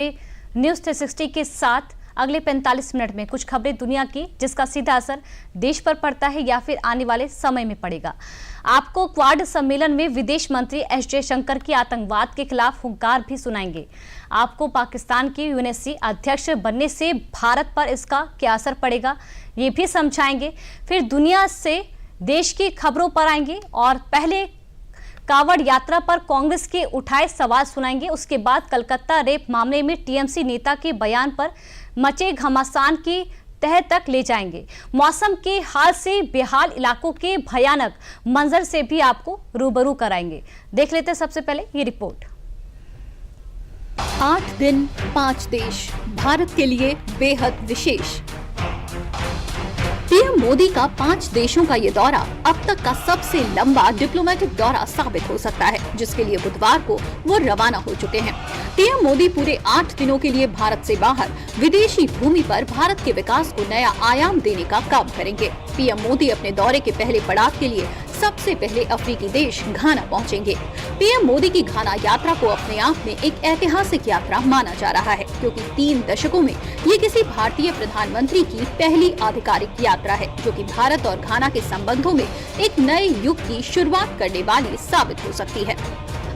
News 360 के साथ अगले 45 मिनट में कुछ खबरें दुनिया की जिसका सीधा असर देश पर पड़ता है या फिर आने वाले समय में पड़ेगा। आपको क्वाड सम्मेलन में विदेश मंत्री एस जयशंकर की आतंकवाद के खिलाफ हुंकार भी सुनाएंगे। आपको पाकिस्तान की यूएनएससी अध्यक्ष बनने से भारत पर इसका क्या असर पड़ेगा ये भी समझाएंगे। फिर दुनिया से देश की खबरों पर आएंगे और पहले कांवड़ यात्रा पर कांग्रेस के उठाए सवाल सुनाएंगे। उसके बाद कलकत्ता रेप मामले में टीएमसी नेता के बयान पर मचे घमासान की तह तक ले जाएंगे। मौसम के हाल से बेहाल इलाकों के भयानक मंजर से भी आपको रूबरू कराएंगे। देख लेते हैं सबसे पहले ये रिपोर्ट। 8 दिन 5 देश, भारत के लिए बेहद विशेष। पीएम मोदी का 5 देशों का ये दौरा अब तक का सबसे लंबा डिप्लोमेटिक दौरा साबित हो सकता है, जिसके लिए बुधवार को वो रवाना हो चुके हैं। पीएम मोदी पूरे 8 दिनों के लिए भारत से बाहर विदेशी भूमि पर भारत के विकास को नया आयाम देने का काम करेंगे। पीएम मोदी अपने दौरे के पहले पड़ाव के लिए सबसे पहले अफ्रीकी देश घाना पहुंचेंगे। पीएम मोदी की घाना यात्रा को अपने आप में एक ऐतिहासिक यात्रा माना जा रहा है, क्योंकि 3 दशकों में ये किसी भारतीय प्रधानमंत्री की पहली आधिकारिक यात्रा है, जो कि भारत और घाना के संबंधों में एक नए युग की शुरुआत करने वाली साबित हो सकती है।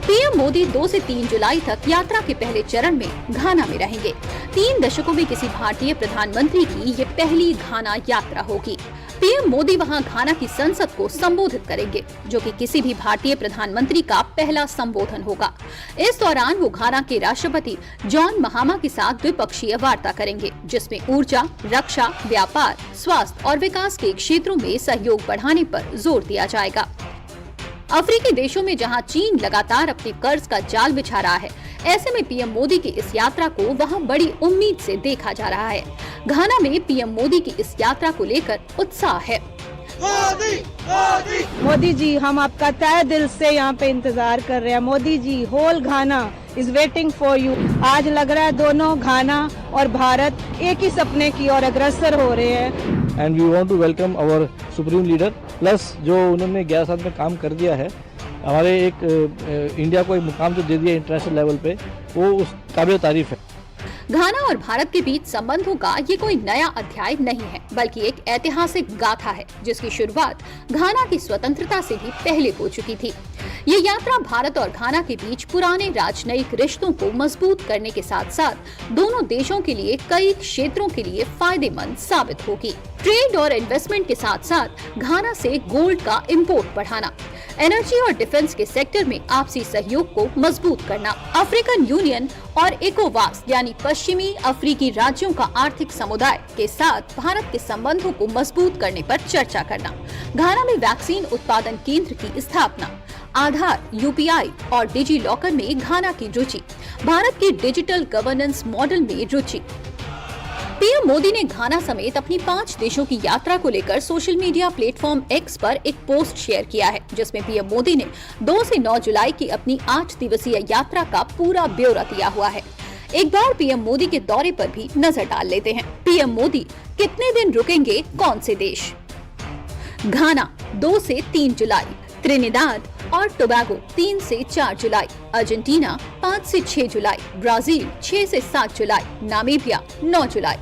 पीएम मोदी 2 से 3 जुलाई तक यात्रा के पहले चरण में घाना में रहेंगे। 3 दशकों में किसी भारतीय प्रधानमंत्री की ये पहली घाना यात्रा होगी। पीएम मोदी वहां घाना की संसद को संबोधित करेंगे, जो कि किसी भी भारतीय प्रधानमंत्री का पहला संबोधन होगा। इस दौरान वो घाना के राष्ट्रपति जॉन महामा के साथ द्विपक्षीय वार्ता करेंगे, जिसमें ऊर्जा, रक्षा, व्यापार, स्वास्थ्य और विकास के क्षेत्रों में सहयोग बढ़ाने पर जोर दिया जाएगा। अफ्रीकी देशों में जहां चीन लगातार अपने कर्ज का जाल बिछा रहा है, ऐसे में पीएम मोदी की इस यात्रा को वहां बड़ी उम्मीद से देखा जा रहा है। घाना में पीएम मोदी की इस यात्रा को लेकर उत्साह है। मोदी जी, हम आपका तहे दिल से यहाँ पे इंतजार कर रहे हैं। Modi ji, whole Ghana is waiting for you. आज लग रहा है दोनों घाना और भारत एक ही सपने की ओर अग्रसर हो रहे हैं। And we want to welcome our supreme leader, plus जो उन्होंने 11 साल में काम कर दिया है, हमारे एक इंडिया को एक मुकाम जो दे दिया इंटरनेशनल लेवल पे, वो उस काबिल तारीफ है। घाना और भारत के बीच संबंधों का ये कोई नया अध्याय नहीं है, बल्कि एक ऐतिहासिक गाथा है, जिसकी शुरुआत घाना की स्वतंत्रता से भी पहले हो चुकी थी। ये यात्रा भारत और घाना के बीच पुराने राजनयिक रिश्तों को मजबूत करने के साथ साथ दोनों देशों के लिए कई क्षेत्रों के लिए फायदेमंद साबित होगी। ट्रेड और इन्वेस्टमेंट के साथ साथ घाना से गोल्ड का इंपोर्ट बढ़ाना, एनर्जी और डिफेंस के सेक्टर में आपसी सहयोग को मजबूत करना, अफ्रीकन यूनियन और इकोवास यानी पश्चिमी अफ्रीकी राज्यों का आर्थिक समुदाय के साथ भारत के संबंधों को मजबूत करने पर चर्चा करना, घाना में वैक्सीन उत्पादन केंद्र की स्थापना, आधार, यूपीआई और डिजी लॉकर में घाना की रुचि, भारत के डिजिटल गवर्नेंस मॉडल में रुचि। पीएम मोदी ने घाना समेत अपनी 5 देशों की यात्रा को लेकर सोशल मीडिया प्लेटफॉर्म एक्स पर एक पोस्ट शेयर किया है, जिसमें पीएम मोदी ने 2 से 9 जुलाई की अपनी 8 दिवसीय यात्रा का पूरा ब्यौरा दिया हुआ है। एक बार पीएम मोदी के दौरे पर भी नजर डाल लेते हैं। पीएम मोदी कितने दिन रुकेंगे, कौन से देश? घाना 2 से 3 जुलाई, त्रिनिदाद और टोबैगो 3 से 4 जुलाई, अर्जेंटीना 5 से 6 जुलाई, ब्राजील 6 से 7 जुलाई, नामीबिया 9 जुलाई।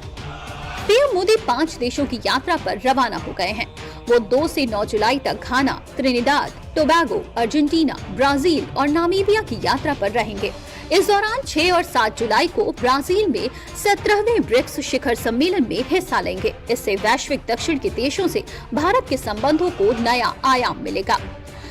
पीएम मोदी 5 देशों की यात्रा पर रवाना हो गए हैं। वो 2 से 9 जुलाई तक घाना, त्रिनिदाद, टोबैगो, अर्जेंटीना, ब्राजील और नामीबिया की यात्रा पर रहेंगे। इस दौरान 6 और 7 जुलाई को ब्राजील में 17वें ब्रिक्स शिखर सम्मेलन में हिस्सा लेंगे। इससे वैश्विक दक्षिण के देशों से भारत के संबंधों को नया आयाम मिलेगा।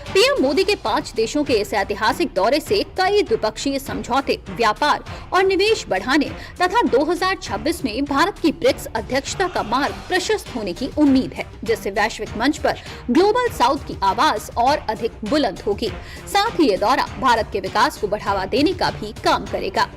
पीएम मोदी के 5 देशों के इस ऐतिहासिक दौरे से कई द्विपक्षीय समझौते, व्यापार और निवेश बढ़ाने तथा 2026 में भारत की ब्रिक्स अध्यक्षता का मार्ग प्रशस्त होने की उम्मीद है, जिससे वैश्विक मंच पर ग्लोबल साउथ की आवाज और अधिक बुलंद होगी। साथ ही ये दौरा भारत के विकास को बढ़ावा देने का भी काम करेगा।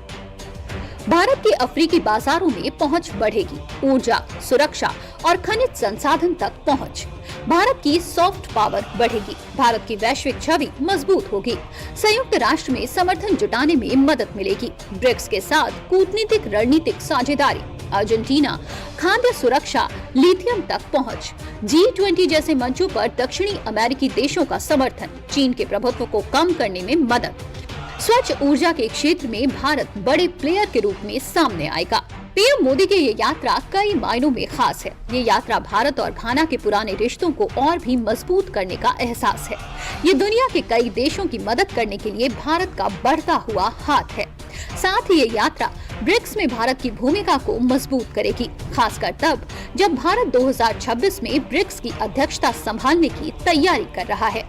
भारत के अफ्रीकी बाजारों में पहुंच बढ़ेगी, ऊर्जा, सुरक्षा और खनिज संसाधन तक पहुंच। भारत की सॉफ्ट पावर बढ़ेगी, भारत की वैश्विक छवि मजबूत होगी, संयुक्त राष्ट्र में समर्थन जुटाने में मदद मिलेगी, ब्रिक्स के साथ कूटनीतिक रणनीतिक साझेदारी, अर्जेंटीना खाद्य सुरक्षा, लिथियम तक पहुंच, G20 जैसे मंचों पर दक्षिणी अमेरिकी देशों का समर्थन, चीन के प्रभुत्व को कम करने में मदद। स्वच्छ ऊर्जा के क्षेत्र में भारत बड़े प्लेयर के रूप में सामने आएगा। पीएम मोदी की ये यात्रा कई मायनों में खास है। ये यात्रा भारत और घाना के पुराने रिश्तों को और भी मजबूत करने का एहसास है। ये दुनिया के कई देशों की मदद करने के लिए भारत का बढ़ता हुआ हाथ है। साथ ही ये यात्रा ब्रिक्स में भारत की भूमिका को मजबूत करेगी, खासकर तब जब भारत 2026 में ब्रिक्स की अध्यक्षता संभालने की तैयारी कर रहा है।